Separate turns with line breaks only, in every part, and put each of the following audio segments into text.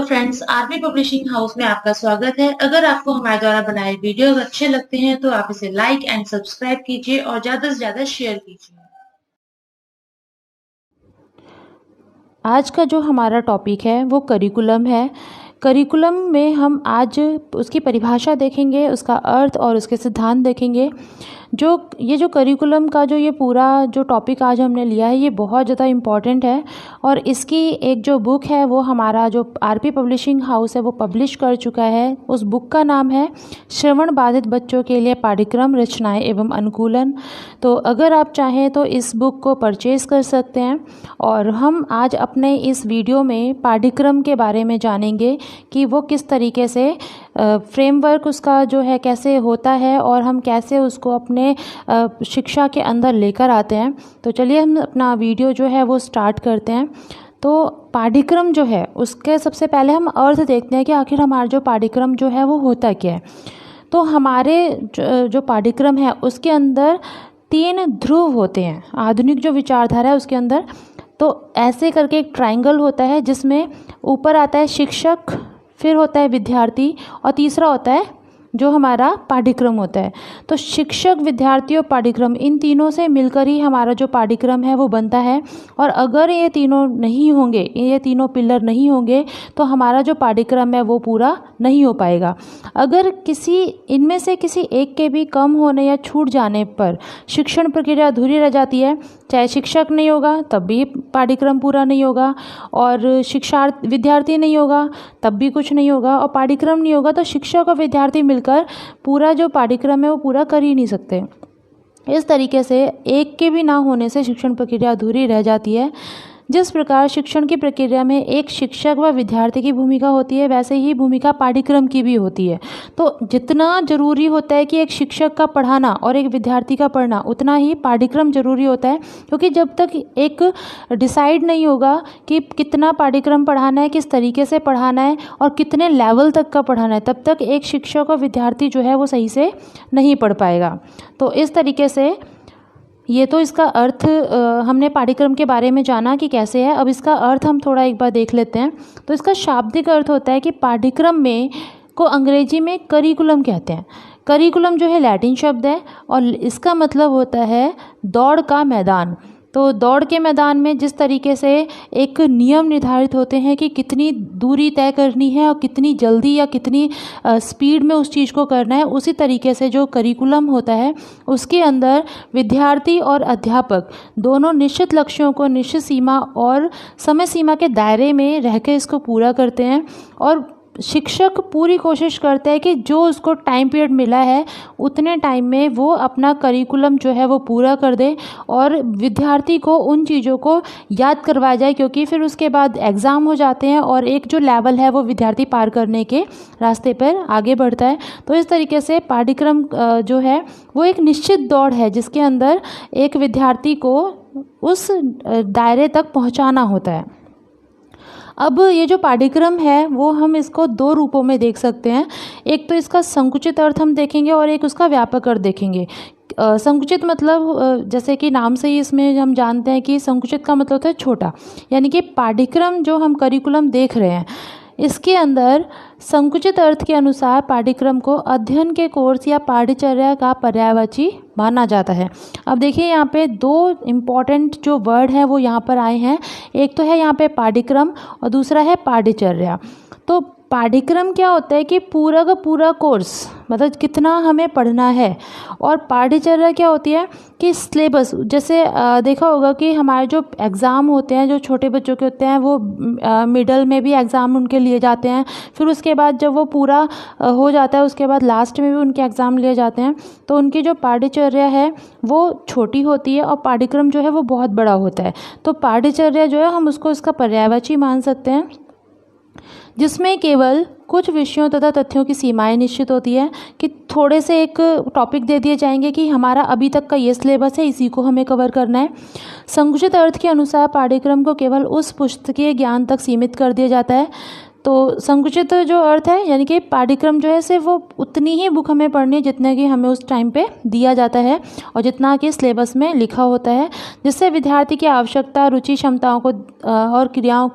Friends, RP publishing house में आपका स्वागत है। अगर आपको हमारे द्वारा बनाए वीडियो अच्छे लगते हैं तो आप इसे लाइक एंड सब्सक्राइब कीजिए और ज्यादा से ज्यादा शेयर कीजिए।
आज का जो हमारा टॉपिक है वो करिकुलम है। करिकुलम में हम आज उसकी परिभाषा देखेंगे, उसका अर्थ और उसके सिद्धांत देखेंगे। ये जो करिकुलम का ये पूरा जो टॉपिक आज हमने लिया है ये बहुत ज़्यादा इम्पॉर्टेंट है और इसकी एक जो बुक है वो हमारा जो आरपी पब्लिशिंग हाउस है वो पब्लिश कर चुका है। उस बुक का नाम है श्रवण बाधित बच्चों के लिए पाठ्यक्रम रचनाएं एवं अनुकूलन। तो अगर आप चाहें तो इस बुक को परचेज़ कर सकते हैं। और हम आज अपने इस वीडियो में पाठ्यक्रम के बारे में जानेंगे कि वो किस तरीके से फ्रेमवर्क उसका जो है कैसे होता है और हम कैसे उसको अपने शिक्षा के अंदर लेकर आते हैं। तो चलिए हम अपना वीडियो जो है वो स्टार्ट करते हैं। तो पाठ्यक्रम जो है उसके सबसे पहले हम अर्थ देखते हैं कि आखिर हमारा जो पाठ्यक्रम जो है वो होता क्या है। तो हमारे जो पाठ्यक्रम है उसके अंदर 3 ध्रुव होते हैं। आधुनिक जो विचारधारा है उसके अंदर तो ऐसे करके एक ट्रायंगल होता है जिसमें ऊपर आता है शिक्षक, फिर होता है विद्यार्थी और तीसरा होता है जो हमारा पाठ्यक्रम होता है। तो शिक्षक, विद्यार्थी और पाठ्यक्रम, इन तीनों से मिलकर ही हमारा जो पाठ्यक्रम है वो बनता है। और अगर ये तीनों नहीं होंगे, ये तीनों पिलर नहीं होंगे तो हमारा जो पाठ्यक्रम है वो पूरा नहीं हो पाएगा। अगर इनमें से किसी एक के भी कम होने या छूट जाने पर शिक्षण प्रक्रिया अधूरी रह जाती है। चाहे शिक्षक नहीं होगा तब भी पाठ्यक्रम पूरा नहीं होगा, और विद्यार्थी नहीं होगा तब भी कुछ नहीं होगा, और पाठ्यक्रम नहीं होगा तो शिक्षक और विद्यार्थी मिलकर पूरा जो पाठ्यक्रम है वो पूरा कर ही नहीं सकते। इस तरीके से एक के भी ना होने से शिक्षण प्रक्रिया अधूरी रह जाती है। जिस प्रकार शिक्षण की प्रक्रिया में एक शिक्षक व विद्यार्थी की भूमिका होती है वैसे ही भूमिका पाठ्यक्रम की भी होती है। तो जितना ज़रूरी होता है कि एक शिक्षक का पढ़ाना और एक विद्यार्थी का पढ़ना, उतना ही पाठ्यक्रम ज़रूरी होता है। क्योंकि जब तक एक डिसाइड नहीं होगा कि कितना पाठ्यक्रम पढ़ाना है, किस तरीके से पढ़ाना है और कितने लेवल तक का पढ़ाना है, तब तक एक शिक्षक और विद्यार्थी जो है वो सही से नहीं पढ़ पाएगा। तो इस तरीके से ये तो इसका अर्थ हमने पाठ्यक्रम के बारे में जाना कि कैसे है। अब इसका अर्थ हम थोड़ा एक बार देख लेते हैं। तो इसका शाब्दिक अर्थ होता है कि पाठ्यक्रम में को अंग्रेजी में करिकुलम कहते हैं। करिकुलम जो है लैटिन शब्द है और इसका मतलब होता है दौड़ का मैदान। तो दौड़ के मैदान में जिस तरीके से एक नियम निर्धारित होते हैं कि कितनी दूरी तय करनी है और कितनी जल्दी या कितनी स्पीड में उस चीज़ को करना है, उसी तरीके से जो करिकुलम होता है उसके अंदर विद्यार्थी और अध्यापक दोनों निश्चित लक्ष्यों को निश्चित सीमा और समय सीमा के दायरे में रह के इसको पूरा करते हैं। और शिक्षक पूरी कोशिश करते हैं कि जो उसको टाइम पीरियड मिला है उतने टाइम में वो अपना करिकुलम जो है वो पूरा कर दे और विद्यार्थी को उन चीज़ों को याद करवाया जाए, क्योंकि फिर उसके बाद एग्ज़ाम हो जाते हैं और एक जो लेवल है वो विद्यार्थी पार करने के रास्ते पर आगे बढ़ता है। तो इस तरीके से पाठ्यक्रम जो है वो एक निश्चित दौड़ है जिसके अंदर एक विद्यार्थी को उस दायरे तक पहुँचाना होता है। अब ये जो पाठ्यक्रम है वो हम इसको 2 रूपों में देख सकते हैं। एक तो इसका संकुचित अर्थ हम देखेंगे और एक उसका व्यापक अर्थ देखेंगे। संकुचित मतलब जैसे कि नाम से ही इसमें हम जानते हैं कि संकुचित का मतलब होता है छोटा, यानी कि पाठ्यक्रम जो हम करिकुलम देख रहे हैं इसके अंदर संकुचित अर्थ के अनुसार पाठ्यक्रम को अध्ययन के कोर्स या पाठ्यचर्या का पर्यायवाची माना जाता है। अब देखिए यहाँ पे 2 इम्पॉर्टेंट जो वर्ड हैं वो यहाँ पर आए हैं। एक तो है यहाँ पे पाठ्यक्रम और दूसरा है पाठ्यचर्या। तो पाठ्यक्रम क्या होता है कि पूरा का पूरा कोर्स, मतलब कितना हमें पढ़ना है, और पाठ्यचर्या क्या होती है कि सिलेबस। जैसे देखा होगा कि हमारे जो एग्ज़ाम होते हैं जो छोटे बच्चों के होते हैं वो मिडल में भी एग्ज़ाम उनके लिए जाते हैं, फिर उसके बाद जब वो पूरा हो जाता है उसके बाद लास्ट में भी उनके एग्ज़ाम लिए जाते हैं। तो उनकी जो पाठ्यचर्या है वो छोटी होती है और पाठ्यक्रम जो है वो बहुत बड़ा होता है। तो पाठ्यचर्या जो है हम उसको इसका पर्यायवाची मान सकते हैं, जिसमें केवल कुछ विषयों तथा तथ्यों की सीमाएं निश्चित होती है कि थोड़े से एक टॉपिक दे दिए जाएंगे कि हमारा अभी तक का ये सिलेबस है, इसी को हमें कवर करना है। संकुचित अर्थ के अनुसार पाठ्यक्रम को केवल उस पुस्तकीय ज्ञान तक सीमित कर दिया जाता है। तो संकुचित जो अर्थ है यानी कि पाठ्यक्रम जो है सिर्फ वो उतनी ही बुक हमें पढ़नी है जितने कि हमें उस टाइम पे दिया जाता है और जितना कि सिलेबस में लिखा होता है, जिससे विद्यार्थी की आवश्यकता, रुचि, क्षमताओं को और क्रियाओं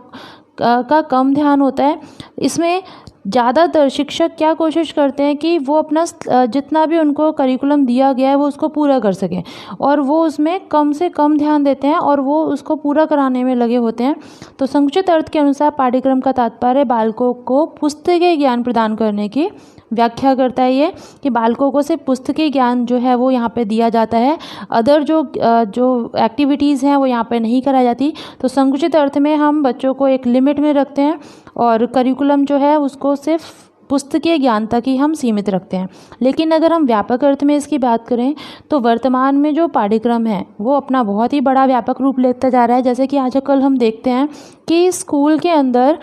का कम ध्यान होता है। इसमें ज़्यादातर शिक्षक क्या कोशिश करते हैं कि वो अपना जितना भी उनको करिकुलम दिया गया है वो उसको पूरा कर सकें, और वो उसमें कम से कम ध्यान देते हैं और वो उसको पूरा कराने में लगे होते हैं। तो संकुचित अर्थ के अनुसार पाठ्यक्रम का तात्पर्य बालकों को पुस्तकीय ज्ञान प्रदान करने की व्याख्या करता है, ये कि बालकों को सिर्फ पुस्तकीय ज्ञान जो है वो यहाँ पे दिया जाता है, अदर जो एक्टिविटीज़ हैं वो यहाँ पे नहीं कराई जाती। तो संकुचित अर्थ में हम बच्चों को एक लिमिट में रखते हैं और करिकुलम जो है उसको सिर्फ पुस्तकीय ज्ञान तक ही हम सीमित रखते हैं। लेकिन अगर हम व्यापक अर्थ में इसकी बात करें तो वर्तमान में जो पाठ्यक्रम है वो अपना बहुत ही बड़ा व्यापक रूप लेता जा रहा है। जैसे कि आजकल हम देखते हैं कि स्कूल के अंदर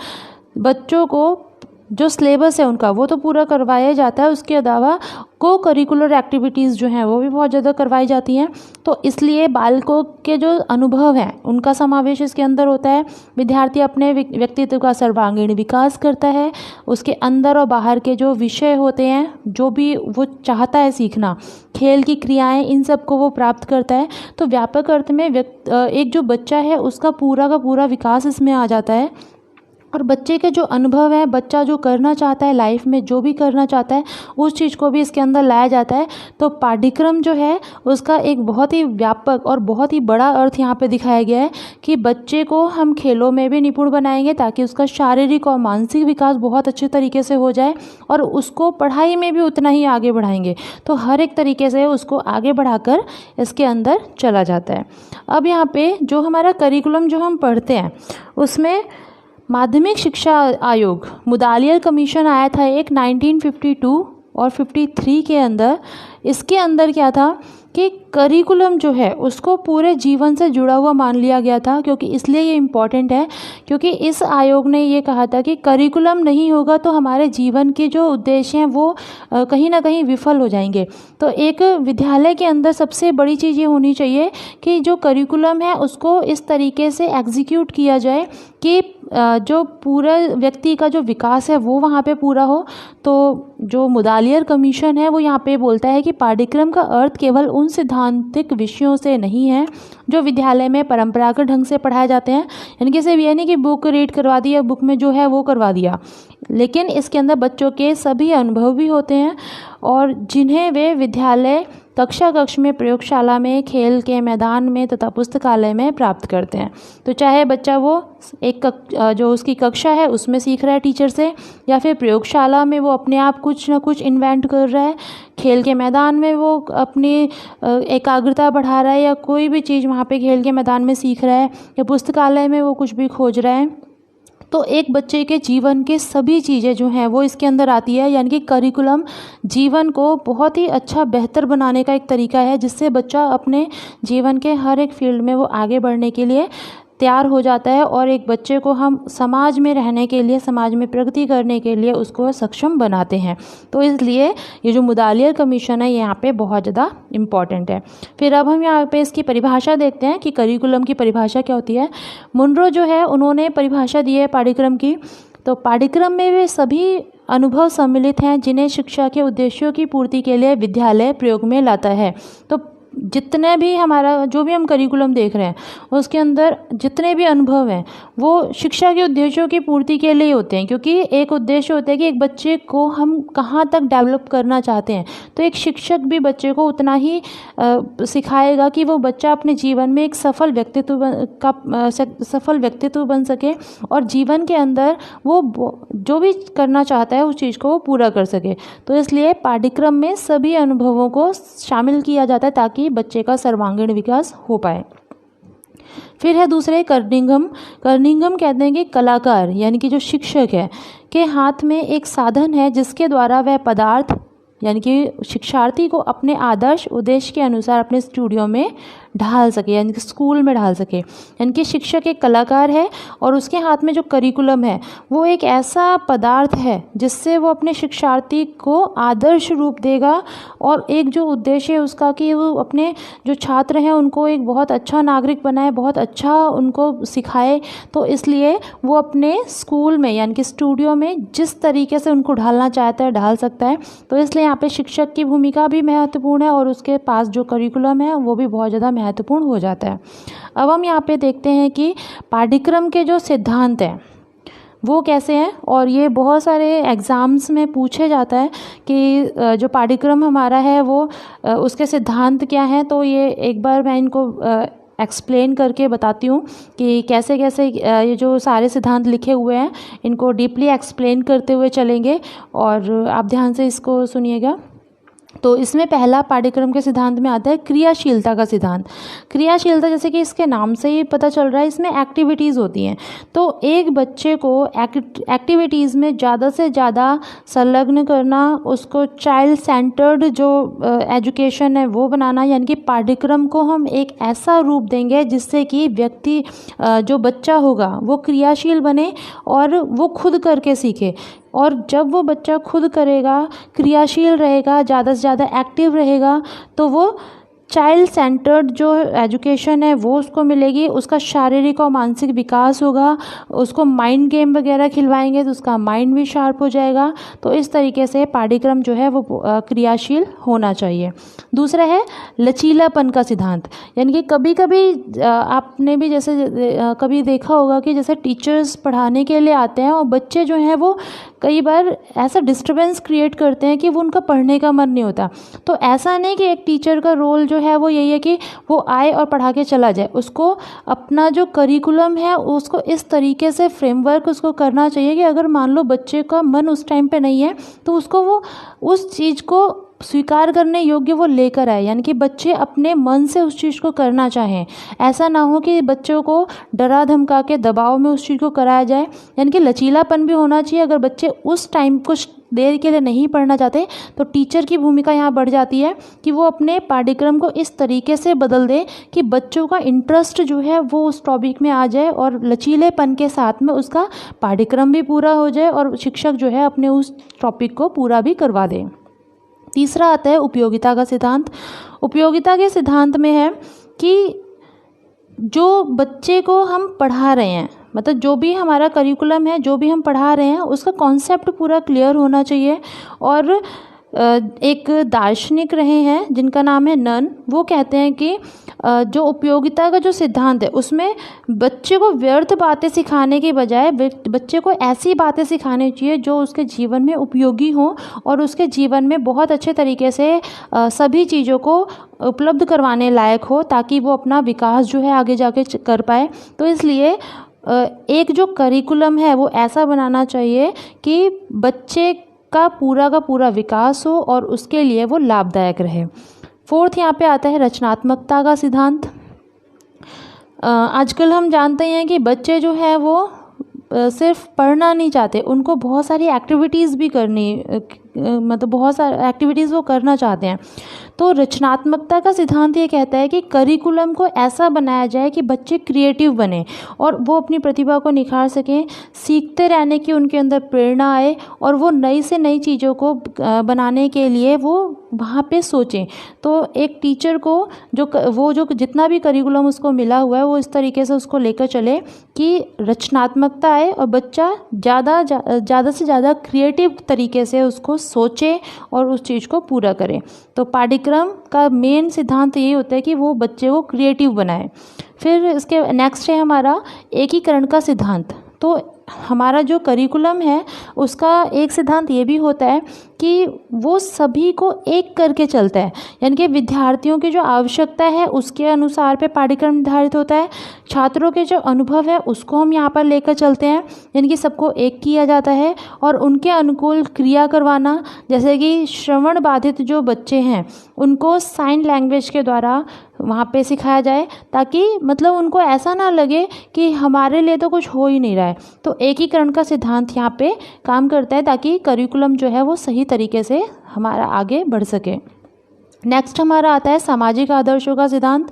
बच्चों को जो सिलेबस है उनका वो तो पूरा करवाया जाता है, उसके अलावा को करिकुलर एक्टिविटीज़ जो हैं वो भी बहुत ज़्यादा करवाई जाती हैं। तो इसलिए बालकों के जो अनुभव हैं उनका समावेश इसके अंदर होता है। विद्यार्थी अपने व्यक्तित्व का सर्वांगीण विकास करता है, उसके अंदर और बाहर के जो विषय होते हैं, जो भी वो चाहता है सीखना, खेल की क्रियाएं, इन सब को वो प्राप्त करता है। तो व्यापक अर्थ में एक जो बच्चा है उसका पूरा का पूरा विकास इसमें आ जाता है। और बच्चे के जो अनुभव है, बच्चा जो करना चाहता है लाइफ में, जो भी करना चाहता है उस चीज़ को भी इसके अंदर लाया जाता है। तो पाठ्यक्रम जो है उसका एक बहुत ही व्यापक और बहुत ही बड़ा अर्थ यहाँ पे दिखाया गया है कि बच्चे को हम खेलों में भी निपुण बनाएंगे ताकि उसका शारीरिक और मानसिक विकास बहुत अच्छे तरीके से हो जाए, और उसको पढ़ाई में भी उतना ही आगे बढ़ाएंगे। तो हर एक तरीके से उसको आगे बढ़ाकर इसके अंदर चला जाता है। अब यहाँ पे जो हमारा करिकुलम जो हम पढ़ते हैं उसमें माध्यमिक शिक्षा आयोग, मुदालियर कमीशन आया था एक 1952 और 53 के अंदर। इसके अंदर क्या था कि करिकुलम जो है उसको पूरे जीवन से जुड़ा हुआ मान लिया गया था। क्योंकि इसलिए ये इम्पॉर्टेंट है क्योंकि इस आयोग ने ये कहा था कि करिकुलम नहीं होगा तो हमारे जीवन के जो उद्देश्य हैं वो कहीं ना कहीं विफल हो जाएंगे। तो एक विद्यालय के अंदर सबसे बड़ी चीज़ ये होनी चाहिए कि जो करिकुलम है उसको इस तरीके से एग्जीक्यूट किया जाए कि जो पूरा व्यक्ति का जो विकास है वो वहाँ पे पूरा हो। तो जो मुदालियर कमीशन है वो यहाँ पे बोलता है कि पाठ्यक्रम का अर्थ केवल उन सिद्धांतिक विषयों से नहीं है जो विद्यालय में परंपरागत ढंग से पढ़ाए जाते हैं। यानी कि सिर्फ ये नहीं कि बुक रीड करवा दी या बुक में जो है वो करवा दिया, लेकिन इसके अंदर बच्चों के सभी अनुभव भी होते हैं और जिन्हें वे विद्यालय कक्ष में, प्रयोगशाला में, खेल के मैदान में तथा पुस्तकालय में प्राप्त करते हैं। तो चाहे बच्चा वो जो उसकी कक्षा है उसमें सीख रहा है टीचर से, या फिर प्रयोगशाला में वो अपने आप कुछ ना कुछ इन्वेंट कर रहा है, खेल के मैदान में वो अपनी एकाग्रता बढ़ा रहा है या कोई भी चीज़ वहाँ पे खेल के मैदान में सीख रहा है, या पुस्तकालय में वो कुछ भी खोज रहा है। तो एक बच्चे के जीवन के सभी चीज़ें जो हैं वो इसके अंदर आती है। यानी कि करिकुलम जीवन को बहुत ही अच्छा, बेहतर बनाने का एक तरीका है जिससे बच्चा अपने जीवन के हर एक फील्ड में वो आगे बढ़ने के लिए तैयार हो जाता है, और एक बच्चे को हम समाज में रहने के लिए, समाज में प्रगति करने के लिए उसको सक्षम बनाते हैं। तो इसलिए ये जो मुदालियर कमीशन है ये यहाँ पे बहुत ज़्यादा इम्पॉर्टेंट है। फिर अब हम यहाँ पे इसकी परिभाषा देखते हैं कि करिकुलम की परिभाषा क्या होती है। मुनरो जो है उन्होंने परिभाषा दी है पाठ्यक्रम की। तो पाठ्यक्रम में वे सभी अनुभव सम्मिलित हैं जिन्हें शिक्षा के उद्देश्यों की पूर्ति के लिए विद्यालय प्रयोग में लाता है। तो जितने भी हमारा जो भी हम करिकुलम देख रहे हैं उसके अंदर जितने भी अनुभव हैं वो शिक्षा के उद्देश्यों की पूर्ति के लिए होते हैं। क्योंकि एक उद्देश्य होता है कि एक बच्चे को हम कहाँ तक डेवलप करना चाहते हैं। तो एक शिक्षक भी बच्चे को उतना ही सिखाएगा कि वो बच्चा अपने जीवन में एक सफल व्यक्तित्व बन सके और जीवन के अंदर वो जो भी करना चाहता है उस चीज़ को वो पूरा कर सके। तो इसलिए पाठ्यक्रम में सभी अनुभवों को शामिल किया जाता है ताकि बच्चे का सर्वांगीण विकास हो पाए। फिर है दूसरे कर्निघम। कर्निघम कहते हैं कि कलाकार यानी कि जो शिक्षक है के हाथ में एक साधन है जिसके द्वारा वह पदार्थ यानी कि शिक्षार्थी को अपने आदर्श उद्देश्य के अनुसार अपने स्टूडियो में ढाल सके, यानी कि स्कूल में ढाल सके। यानी कि शिक्षक एक कलाकार है और उसके हाथ में जो करिकुलम है वो एक ऐसा पदार्थ है जिससे वो अपने शिक्षार्थी को आदर्श रूप देगा, और एक जो उद्देश्य है उसका कि वो अपने जो छात्र हैं उनको एक बहुत अच्छा नागरिक बनाए, बहुत अच्छा उनको सिखाए। तो इसलिए वो अपने स्कूल में यानी कि स्टूडियो में जिस तरीके से उनको ढालना चाहता है ढाल सकता है। तो इसलिए यहाँ पे शिक्षक की भूमिका भी महत्वपूर्ण है और उसके पास जो करिकुलम है वो भी बहुत ज़्यादा महत्वपूर्ण हो जाता है। अब हम यहाँ पे देखते हैं कि पाठ्यक्रम के जो सिद्धांत हैं वो कैसे हैं, और ये बहुत सारे एग्ज़ाम्स में पूछे जाता है कि जो पाठ्यक्रम हमारा है वो उसके सिद्धांत क्या हैं। तो ये एक बार मैं इनको एक्सप्लेन करके बताती हूँ कि कैसे कैसे ये जो सारे सिद्धांत लिखे हुए हैं इनको डीपली एक्सप्लेन करते हुए चलेंगे, और आप ध्यान से इसको सुनिएगा। तो इसमें पहला पाठ्यक्रम के सिद्धांत में आता है क्रियाशीलता का सिद्धांत। क्रियाशीलता, जैसे कि इसके नाम से ही पता चल रहा है, इसमें एक्टिविटीज़ होती हैं। तो एक बच्चे को एक्टिविटीज़ में ज़्यादा से ज़्यादा संलग्न करना, उसको चाइल्ड सेंटर्ड जो एजुकेशन है वो बनाना, यानी कि पाठ्यक्रम को हम एक ऐसा रूप देंगे जिससे कि व्यक्ति जो बच्चा होगा वो क्रियाशील बने और वो खुद करके सीखे। और जब वो बच्चा खुद करेगा, क्रियाशील रहेगा, ज़्यादा से ज़्यादा एक्टिव रहेगा, तो वो चाइल्ड सेंटर्ड जो एजुकेशन है वो उसको मिलेगी। उसका शारीरिक और मानसिक विकास होगा, उसको माइंड गेम वगैरह खिलवाएंगे तो उसका माइंड भी शार्प हो जाएगा। तो इस तरीके से पाठ्यक्रम जो है वो क्रियाशील होना चाहिए। दूसरा है लचीलापन का सिद्धांत, यानी कि कभी कभी आपने भी जैसे कभी देखा होगा कि जैसे टीचर्स पढ़ाने के लिए आते हैं और बच्चे जो हैं वो कई बार ऐसा डिस्टर्बेंस क्रिएट करते हैं कि वो उनका पढ़ने का मन नहीं होता। तो ऐसा नहीं कि एक टीचर का रोल जो है वो यही है कि वो आए और पढ़ा के चला जाए। उसको अपना जो करिकुलम है उसको इस तरीके से फ्रेमवर्क उसको करना चाहिए कि अगर मान लो बच्चे का मन उस टाइम पे नहीं है तो उसको वो उस चीज़ को स्वीकार करने योग्य वो लेकर आए, यानी कि बच्चे अपने मन से उस चीज़ को करना चाहें। ऐसा ना हो कि बच्चों को डरा धमका के दबाव में उस चीज़ को कराया जाए। यानी कि लचीलापन भी होना चाहिए। अगर बच्चे उस टाइम कुछ देर के लिए नहीं पढ़ना चाहते तो टीचर की भूमिका यहाँ बढ़ जाती है कि वो अपने पाठ्यक्रम को इस तरीके से बदल दे कि बच्चों का इंटरेस्ट जो है वो उस टॉपिक में आ जाए और लचीलेपन के साथ में उसका पाठ्यक्रम भी पूरा हो जाए और शिक्षक जो है अपने उस टॉपिक को पूरा भी करवा दे। तीसरा आता है उपयोगिता का सिद्धांत। उपयोगिता के सिद्धांत में है कि जो बच्चे को हम पढ़ा रहे हैं, मतलब जो भी हमारा करिकुलम है, जो भी हम पढ़ा रहे हैं, उसका कॉन्सेप्ट पूरा क्लियर होना चाहिए। और एक दार्शनिक रहे हैं जिनका नाम है नन, वो कहते हैं कि जो उपयोगिता का जो सिद्धांत है उसमें बच्चे को व्यर्थ बातें सिखाने के बजाय बच्चे को ऐसी बातें सिखानी चाहिए जो उसके जीवन में उपयोगी हों और उसके जीवन में बहुत अच्छे तरीके से सभी चीज़ों को उपलब्ध करवाने लायक हो, ताकि वो अपना विकास जो है आगे जाके कर पाए। तो इसलिए एक जो करिकुलम है वो ऐसा बनाना चाहिए कि बच्चे का पूरा विकास हो और उसके लिए वो लाभदायक रहे। फोर्थ यहाँ पे आता है रचनात्मकता का सिद्धांत। आजकल हम जानते हैं कि बच्चे जो है वो सिर्फ पढ़ना नहीं चाहते, उनको बहुत सारी एक्टिविटीज़ भी करनी, मतलब बहुत सारी एक्टिविटीज़ वो करना चाहते हैं। तो रचनात्मकता का सिद्धांत ये कहता है कि करिकुलम को ऐसा बनाया जाए कि बच्चे क्रिएटिव बने और वो अपनी प्रतिभा को निखार सकें, सीखते रहने की उनके अंदर प्रेरणा आए और वो नई से नई चीज़ों को बनाने के लिए वो वहाँ पे सोचें। तो एक टीचर को जो जितना भी करिकुलम उसको मिला हुआ है वो इस तरीके से उसको लेकर चले कि रचनात्मकता आए और बच्चा ज़्यादा से ज़्यादा क्रिएटिव तरीके से उसको सोचे और उस चीज़ को पूरा करे। तो पाठ्यक्रम का मेन सिद्धांत यही होता है कि वो बच्चे को क्रिएटिव बनाए। फिर इसके नेक्स्ट है हमारा एकीकरण का सिद्धांत। तो हमारा जो करिकुलम है उसका एक सिद्धांत ये भी होता है कि वो सभी को एक करके चलता है, यानी कि विद्यार्थियों की जो आवश्यकता है उसके अनुसार पे पाठ्यक्रम निर्धारित होता है। छात्रों के जो अनुभव है उसको हम यहाँ पर लेकर चलते हैं, यानी कि सबको एक किया जाता है और उनके अनुकूल क्रिया करवाना। जैसे कि श्रवण बाधित जो बच्चे हैं उनको साइन लैंग्वेज के द्वारा वहाँ पे सिखाया जाए, ताकि मतलब उनको ऐसा ना लगे कि हमारे लिए तो कुछ हो ही नहीं रहा है। तो एकीकरण का सिद्धांत यहाँ पे काम करता है ताकि करिकुलम जो है वो सही तरीके से हमारा आगे बढ़ सके। नेक्स्ट हमारा आता है सामाजिक आदर्शों का सिद्धांत।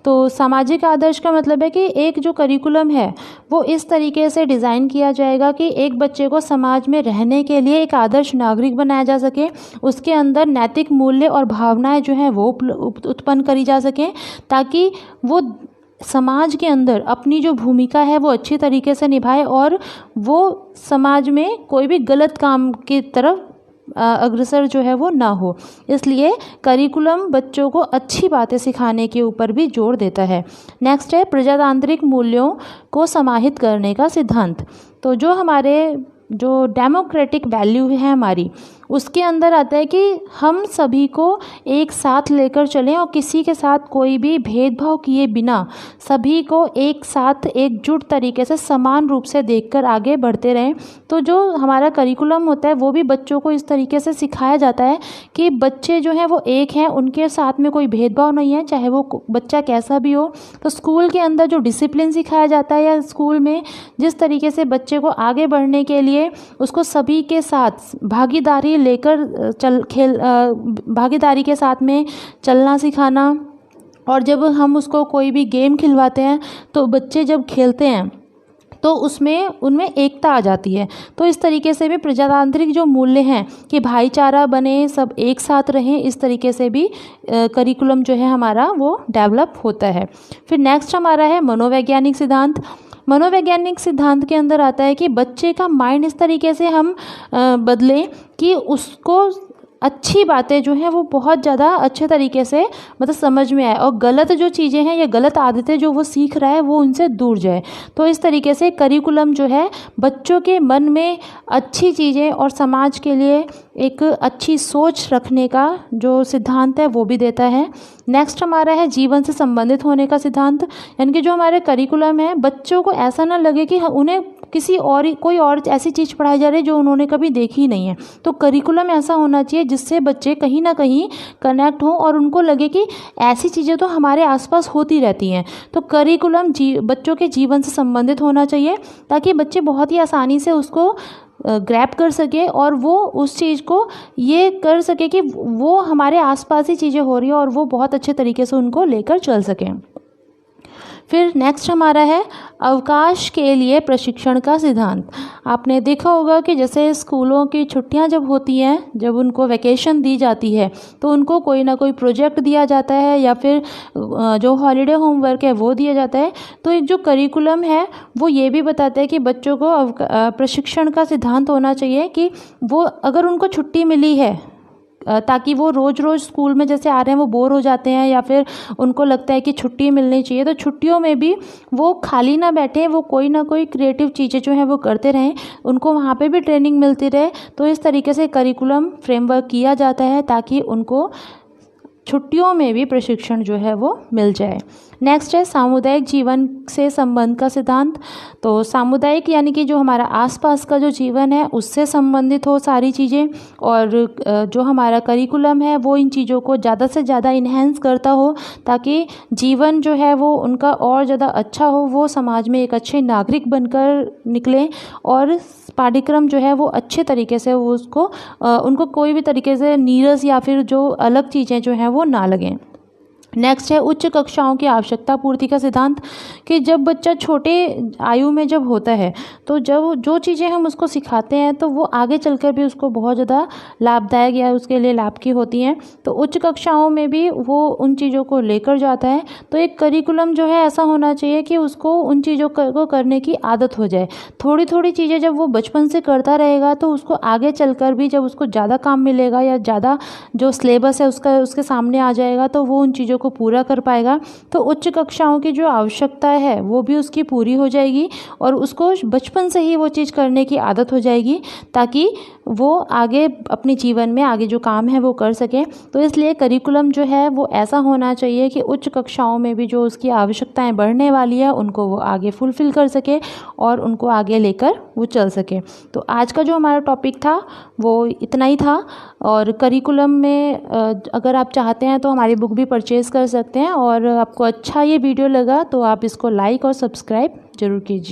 तो सामाजिक आदर्श का मतलब है कि एक जो करिकुलम है वो इस तरीके से डिज़ाइन किया जाएगा कि एक बच्चे को समाज में रहने के लिए एक आदर्श नागरिक बनाया जा सके, उसके अंदर नैतिक मूल्य और भावनाएं जो हैं वो उत्पन्न करी जा सकें, ताकि वो समाज के अंदर अपनी जो भूमिका है वो अच्छी तरीके से निभाए और वो समाज में कोई भी गलत काम की तरफ अग्रसर जो है वो ना हो। इसलिए करिकुलम बच्चों को अच्छी बातें सिखाने के ऊपर भी जोर देता है। नेक्स्ट है प्रजातांत्रिक मूल्यों को समाहित करने का सिद्धांत। तो जो हमारे जो डेमोक्रेटिक वैल्यू है हमारी, उसके अंदर आता है कि हम सभी को एक साथ लेकर चलें और किसी के साथ कोई भी भेदभाव किए बिना सभी को एक साथ एकजुट तरीके से समान रूप से देखकर आगे बढ़ते रहें। तो जो हमारा करिकुलम होता है वो भी बच्चों को इस तरीके से सिखाया जाता है कि बच्चे जो हैं वो एक हैं, उनके साथ में कोई भेदभाव नहीं है, चाहे वो बच्चा कैसा भी हो। तो स्कूल के अंदर जो डिसिप्लिन सिखाया जाता है या स्कूल में जिस तरीके से बच्चे को आगे बढ़ने के लिए उसको सभी के साथ भागीदारी लेकर भागीदारी के साथ में चलना सिखाना, और जब हम उसको कोई भी गेम खिलवाते हैं तो बच्चे जब खेलते हैं तो उनमें एकता आ जाती है। तो इस तरीके से भी प्रजातांत्रिक जो मूल्य हैं कि भाईचारा बने, सब एक साथ रहें, इस तरीके से भी करिकुलम जो है हमारा वो डेवलप होता है। फिर नेक्स्ट हमारा है मनोवैज्ञानिक सिद्धांत। मनोवैज्ञानिक सिद्धांत के अंदर आता है कि बच्चे का माइंड इस तरीके से हम बदलें कि उसको अच्छी बातें जो हैं वो बहुत ज़्यादा अच्छे तरीके से मतलब समझ में आए, और गलत जो चीज़ें हैं या गलत आदतें जो वो सीख रहा है वो उनसे दूर जाए। तो इस तरीके से करिकुलम जो है बच्चों के मन में अच्छी चीज़ें और समाज के लिए एक अच्छी सोच रखने का जो सिद्धांत है वो भी देता है। नेक्स्ट हमारा है जीवन से संबंधित होने का सिद्धांत, यानी कि जो हमारे करिकुलम है बच्चों को ऐसा ना लगे कि उन्हें कोई और ऐसी चीज़ पढ़ाई जा रही है जो उन्होंने कभी देखी नहीं है। तो करिकुलम ऐसा होना चाहिए जिससे बच्चे कहीं ना कहीं कनेक्ट हों और उनको लगे कि ऐसी चीज़ें तो हमारे आसपास होती रहती हैं। तो करिकुलम बच्चों के जीवन से संबंधित होना चाहिए ताकि बच्चे बहुत ही आसानी से उसको ग्रैब कर सके और वो उस चीज़ को ये कर सके कि वो हमारे आसपास ही चीज़ें हो रही हैं और वो बहुत अच्छे तरीके से उनको लेकर चल सकें। फिर नेक्स्ट हमारा है अवकाश के लिए प्रशिक्षण का सिद्धांत। आपने देखा होगा कि जैसे स्कूलों की छुट्टियां जब होती हैं, जब उनको वैकेशन दी जाती है तो उनको कोई ना कोई प्रोजेक्ट दिया जाता है या फिर जो हॉलीडे होमवर्क है वो दिया जाता है। तो एक जो करिकुलम है वो ये भी बताता है कि बच्चों को प्रशिक्षण का सिद्धांत होना चाहिए कि वो अगर उनको छुट्टी मिली है ताकि वो रोज़ रोज़ स्कूल में जैसे आ रहे हैं वो बोर हो जाते हैं या फिर उनको लगता है कि छुट्टी मिलनी चाहिए, तो छुट्टियों में भी वो खाली ना बैठे, वो कोई ना कोई क्रिएटिव चीज़ें जो हैं वो करते रहें, उनको वहाँ पे भी ट्रेनिंग मिलती रहे। तो इस तरीके से करिकुलम फ्रेमवर्क किया जाता है ताकि उनको छुट्टियों में भी प्रशिक्षण जो है वो मिल जाए। नेक्स्ट है सामुदायिक जीवन से संबंध का सिद्धांत। तो सामुदायिक यानी कि जो हमारा आसपास का जो जीवन है उससे संबंधित हो सारी चीज़ें, और जो हमारा करिकुलम है वो इन चीज़ों को ज़्यादा से ज़्यादा इन्हेंस करता हो ताकि जीवन जो है वो उनका और ज़्यादा अच्छा हो, वो समाज में एक अच्छे नागरिक बनकर निकलें और पाठ्यक्रम जो है वो अच्छे तरीके से वो उनको कोई भी तरीके से नीरस या फिर जो अलग चीज़ें जो हैं वो ना लगें। नेक्स्ट है उच्च कक्षाओं की आवश्यकता पूर्ति का सिद्धांत कि जब बच्चा छोटे आयु में जब होता है तो जब जो चीज़ें हम उसको सिखाते हैं तो वो आगे चलकर भी उसको बहुत ज़्यादा लाभदायक या उसके लिए लाभ की होती हैं। तो उच्च कक्षाओं में भी वो उन चीज़ों को लेकर जाता है। तो एक करिकुलम जो है ऐसा होना चाहिए कि उसको उन चीज़ों को करने की आदत हो जाए। थोड़ी थोड़ी चीज़ें जब वो बचपन से करता रहेगा तो उसको आगे चलकर भी जब उसको ज़्यादा काम मिलेगा या ज़्यादा जो सिलेबस है उसके सामने आ जाएगा तो वो उन चीज़ों को पूरा कर पाएगा। तो उच्च कक्षाओं की जो आवश्यकता है वो भी उसकी पूरी हो जाएगी और उसको बचपन से ही वो चीज़ करने की आदत हो जाएगी ताकि वो आगे अपने जीवन में आगे जो काम है वो कर सके। तो इसलिए करिकुलम जो है वो ऐसा होना चाहिए कि उच्च कक्षाओं में भी जो उसकी आवश्यकताएं बढ़ने वाली है उनको वो आगे फुलफिल कर सके और उनको आगे लेकर वो चल सके। तो आज का जो हमारा टॉपिक था वो इतना ही था, और करिकुलम में अगर आप चाहते हैं तो हमारी बुक भी परचेज़ कर सकते हैं, और आपको अच्छा ये वीडियो लगा तो आप इसको लाइक और सब्सक्राइब ज़रूर कीजिए।